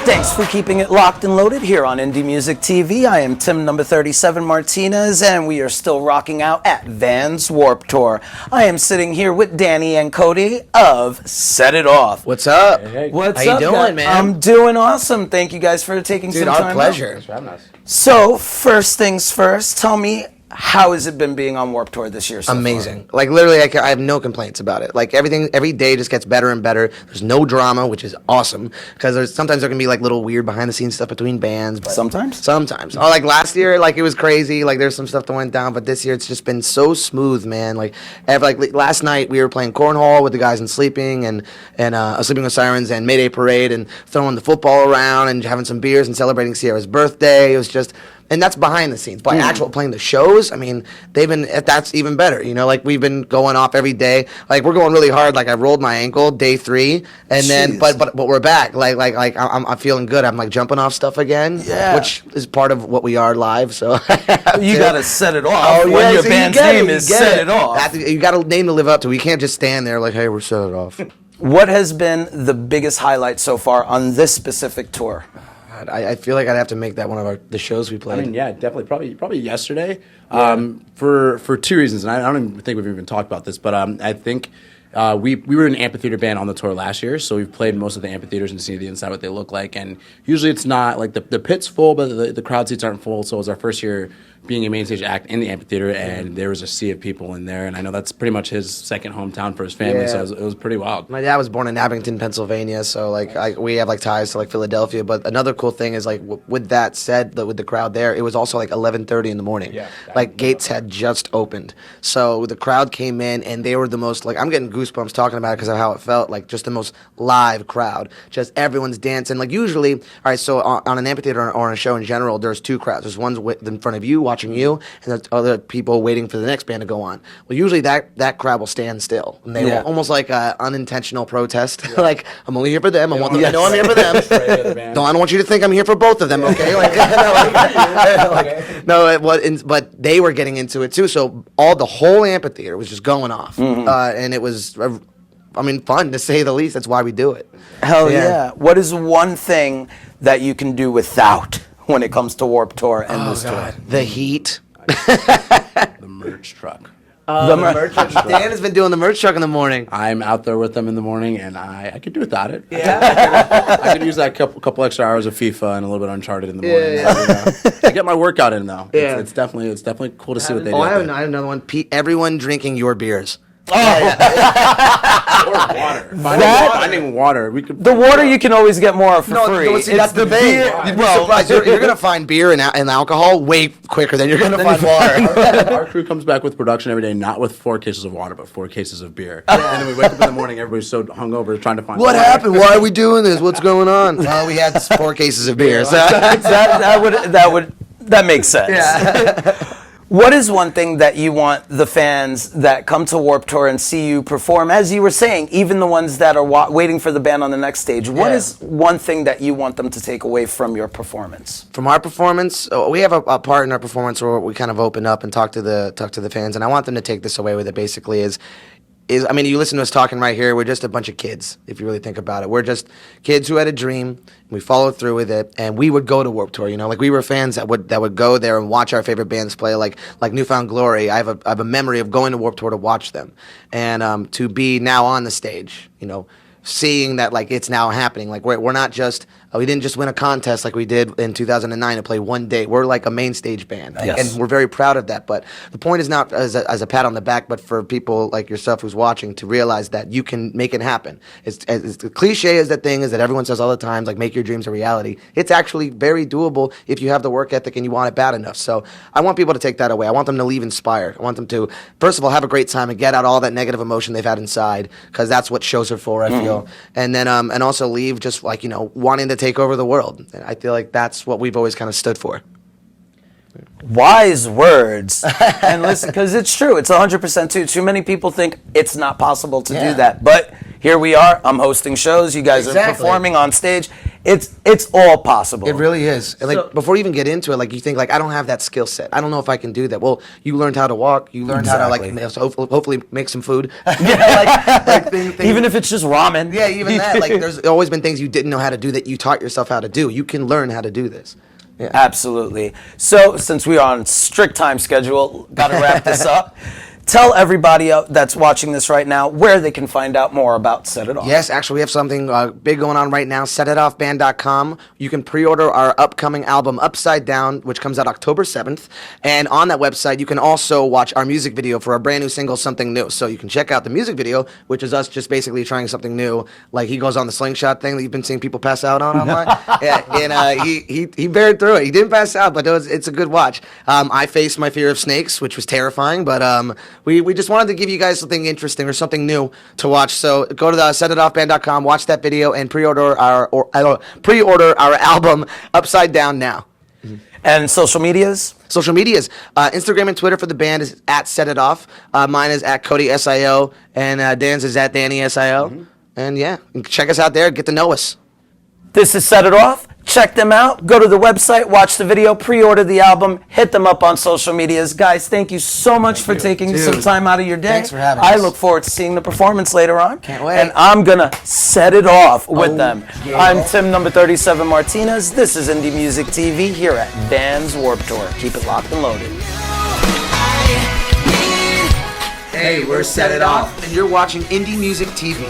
Thanks for keeping it locked and loaded here on IndiMusic TV. I am Tim number 37 Martinez, and we are still rocking out at Vans Warped Tour. I am sitting here with Danny and Cody of Set It Off. What's up? Hey. What's How up, you doing, guys? man? I'm doing awesome. Thank you guys for taking some time. Our pleasure. Thanks for having us. So, first things first, tell me, how has it been being on Warped Tour this year so Amazing. Like, literally, I have no complaints about it. Like, everything, every day just gets better and better. There's no drama, which is awesome. Because sometimes there can be, like, little weird behind-the-scenes stuff between bands. But Sometimes? Sometimes. Oh, like, last year, like, it was crazy. Like, there's some stuff that went down. But this year, it's just been so smooth, man. Like, last night, we were playing cornhole with the guys in Sleeping and Sleeping with Sirens and Mayday Parade and throwing the football around and having some beers and celebrating Sierra's birthday. It was just... And that's behind the scenes. By actual playing the shows, I mean, that's even better. You know, like, we've been going off every day. Like, we're going really hard. Like, I rolled my ankle day 3, and then, but we're back. Like I'm feeling good. I'm, like, jumping off stuff again. Yeah. Which is part of what we are live, so. You got to set it off when your band's name is Set It Off. You got a name to live up to. We can't just stand there like, hey, we're Set It Off. What has been the biggest highlight so far on this specific tour? I feel like I'd have to make that one of the shows we played. I mean, yeah, definitely, probably yesterday. For 2 reasons, and I don't even think we've even talked about this, but I think we were an amphitheater band on the tour last year, so we've played most of the amphitheaters and seen the inside what they look like, and usually it's not like the pit's full, but the crowd seats aren't full. So it was our first year being a main stage act in the amphitheater, and there was a sea of people in there, and I know that's pretty much his second hometown for his family, so it was pretty wild. My dad was born in Abington, Pennsylvania, so like we have like ties to like Philadelphia. But another cool thing is like with that said, with the crowd there, it was also like 11:30 in the morning. Yeah, like gates had just opened, so the crowd came in and they were the most like I'm getting goosebumps talking about it because of how it felt. Like just the most live crowd, just everyone's dancing. Like usually, all right, so on an amphitheater or on a show in general, there's 2 crowds. There's one in front of you watching you, and there's other people waiting for the next band to go on. Well, usually that crowd will stand still, and they will almost like an unintentional protest. Like I'm only here for them. I want them to know I'm here for them. No, I don't want you to think I'm here for both of them. Okay, but they were getting into it too. So the whole amphitheater was just going off, and it was. I mean, fun to say the least. That's why we do it. Hell yeah. What is one thing that you can do without when it comes to Warped Tour and this tour? The heat. The merch truck. The merch truck. Dan has been doing the merch truck in the morning. I'm out there with them in the morning, and I could do without it. Yeah. I could use that couple extra hours of FIFA and a little bit of Uncharted in the morning. I get my workout in though. Yeah. It's definitely cool to see what they do. I have another one. Everyone drinking your beers. Or water. Finding water. The water you can always get more for free. No, see, that's the thing. You'd be surprised. You're going to find beer and alcohol way quicker than you're going to find water. Our crew comes back with production every day, not with 4 cases of water, but 4 cases of beer. And then we wake up in the morning, everybody's so hungover trying to find What water. happened? Why are we doing this? What's going on? Well, we had 4 cases of beer. So. That makes sense. Yeah. What is one thing that you want the fans that come to Warped Tour and see you perform, as you were saying, even the ones that are waiting for the band on the next stage, what is one thing that you want them to take away from your performance? From our performance, we have a part in our performance where we kind of open up and talk to the fans, and I want them to take this away with it basically is I mean, you listen to us talking right here, we're just a bunch of kids, if you really think about it. We're just kids who had a dream, and we followed through with it, and we would go to Warped Tour, you know, like we were fans that would go there and watch our favorite bands play, like Newfound Glory. I have a memory of going to Warped Tour to watch them, and to be now on the stage, you know, seeing that like it's now happening. Like we're not just we didn't just win a contest like we did in 2009 to play one day. We're like a main stage band, and we're very proud of that. But the point is not as a pat on the back, but for people like yourself who's watching to realize that you can make it happen. It's as cliche as that thing is that everyone says all the time, like make your dreams a reality. It's actually very doable if you have the work ethic and you want it bad enough. So I want people to take that away. I want them to leave inspired. I want them to, first of all, have a great time and get out all that negative emotion they've had inside, because that's what shows are for, I feel. And then and also leave just like, you know, wanting to take over the world. And I feel like that's what we've always kind of stood for. Wise words. And listen, because it's true. It's 100% true. Too many people think it's not possible to do that. But here we are. I'm hosting shows. You guys are performing on stage. It's all possible. It really is. And, like, So- before you even get into it, like, you think, like, I don't have that skill set. I don't know if I can do that. Well, you learned how to walk. You learned how to, like, hopefully make some food. Things, Even if it's just ramen. yeah, even that. Like, there's always been things you didn't know how to do that you taught yourself how to do. You can learn how to do this. Yeah. Absolutely. So, since we are on strict time schedule, got to wrap this up. Tell everybody that's watching this right now where they can find out more about Set It Off. Yes, actually, we have something big going on right now. SetItOffBand.com. You can pre-order our upcoming album, Upside Down, which comes out October 7th. And on that website, you can also watch our music video for our brand new single, Something New. So you can check out the music video, which is us just basically trying something new. Like, he goes on the slingshot thing that you've been seeing people pass out on online. Yeah, and he bared through it. He didn't pass out, but it's a good watch. I faced my fear of snakes, which was terrifying, but we just wanted to give you guys something interesting or something new to watch. So go to the SetItOffBand.com, watch that video, and pre-order our album Upside Down now. And social medias? Social medias, Instagram and Twitter for the band is at Set It Off. Mine is at Cody SIO, and Dan's is at Danny SIO. And yeah, check us out there. Get to know us. This is Set It Off. Check them out. Go to the website, watch the video, pre-order the album, hit them up on social medias. Guys, thank you so much for taking some time out of your day. Thanks for having I us. look forward to seeing the performance later on. Can't wait. And I'm going to set it off with them. yeah. I'm Tim number 37 Martinez. This is IndiMusic TV here at Vans Warped Tour. Keep it locked and loaded. Hey, we're Set It Off, and you're watching IndiMusic TV.